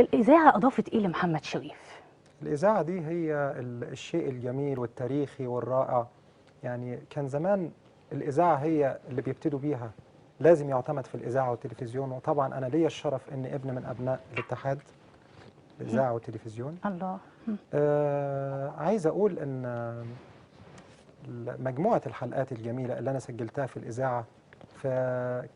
الإذاعة أضافت إيه لمحمد شريف؟ الإذاعة دي هي الشيء الجميل والتاريخي والرائع. يعني كان زمان الإذاعة هي اللي بيبتدوا بيها، لازم يعتمد في الإذاعة والتلفزيون. وطبعا أنا ليا الشرف إني ابن من أبناء الاتحاد الإذاعة والتلفزيون. الله. عايز أقول إن مجموعة الحلقات الجميلة اللي أنا سجلتها في الإذاعة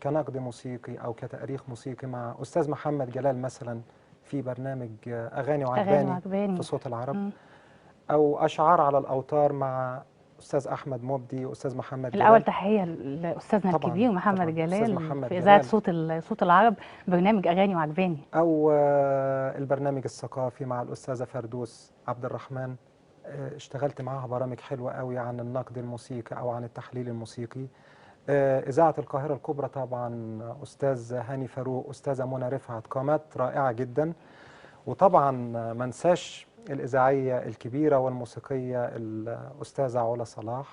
كنقد موسيقي أو كتأريخ موسيقي مع أستاذ محمد جلال مثلا في برنامج أغاني أغاني وعجباني في وعجباني. صوت العرب، أو أشعار على الأوتار مع أستاذ أحمد مبدي وأستاذ محمد الأول جلال. تحية لأستاذنا طبعا الكبير محمد طبعا أستاذ جلال محمد في إذاعة جلال، صوت العرب، برنامج أغاني وعجباني. أو البرنامج الثقافي مع الأستاذة فردوس عبد الرحمن. اشتغلت معاها برامج حلوة قوي عن النقد الموسيقي أو عن التحليل الموسيقي. إذاعة القاهرة الكبرى طبعا أستاذ هاني فاروق، أستاذة منى رفعت، قامات رائعة جدا. وطبعا ما انساش الإذاعية الكبيرة والموسيقية الأستاذة علا صلاح،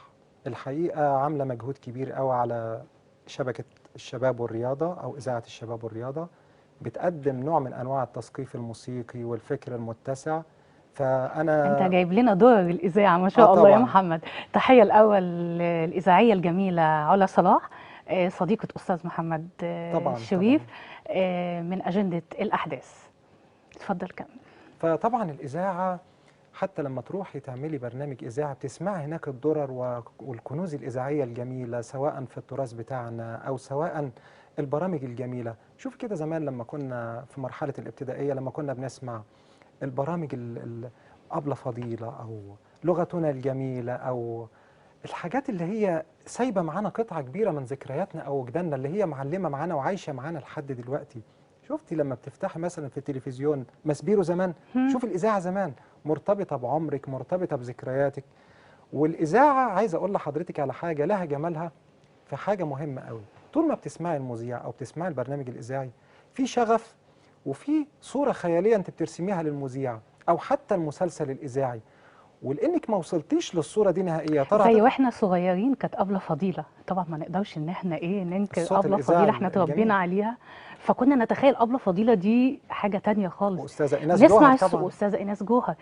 الحقيقة عاملة مجهود كبير قوي على شبكة الشباب والرياضة أو إذاعة الشباب والرياضة، بتقدم نوع من أنواع التثقيف الموسيقي والفكر المتسع. أنت فأنا جايب لنا دور الإذاعة ما شاء الله يا طبعا محمد. تحية الأول للإذاعية الجميلة علا صلاح، صديقة أستاذ محمد طبعا شريف، طبعا. من أجندة الأحداث. اتفضل كمل. فطبعا الإذاعة حتى لما تروحي تعملي برنامج إذاعة بتسمعي هناك الدرر والكنوز الإذاعية الجميلة، سواء في التراث بتاعنا أو سواء البرامج الجميلة. شوف كده زمان لما كنا في مرحلة الابتدائية، لما كنا بنسمع البرامج أبلة فضيلة أو لغتنا الجميلة، أو الحاجات اللي هي سايبة معانا قطعة كبيرة من ذكرياتنا أو وجداننا، اللي هي معلمة معانا وعايشة معانا لحد دلوقتي. شفتي لما بتفتحي مثلا في التلفزيون مسبيرو زمان، شوف الإذاعة زمان مرتبطة بعمرك، مرتبطة بذكرياتك. والإذاعة عايز أقول لحضرتك على حاجة لها جمالها، في حاجة مهمة قوي. طول ما بتسمعي المذيع أو بتسمعي البرنامج الإذاعي في شغف وفي صورة خيالية أنت بترسميها للمذيع أو حتى المسلسل الإذاعي، ولأنك ما وصلتيش للصورة دي نهائية ترى زي هتطلع. واحنا صغيرين كانت أبلة فضيلة، طبعا ما نقدرش ان احنا ننكر الصوت أبلة الإذاعي فضيلة، احنا الجميل، تربينا عليها. فكنا نتخيل أبلة فضيلة دي حاجة تانية خالص. وأستاذة إيناس جوهر ونسمع طبعا. أستاذة إيناس جوهر.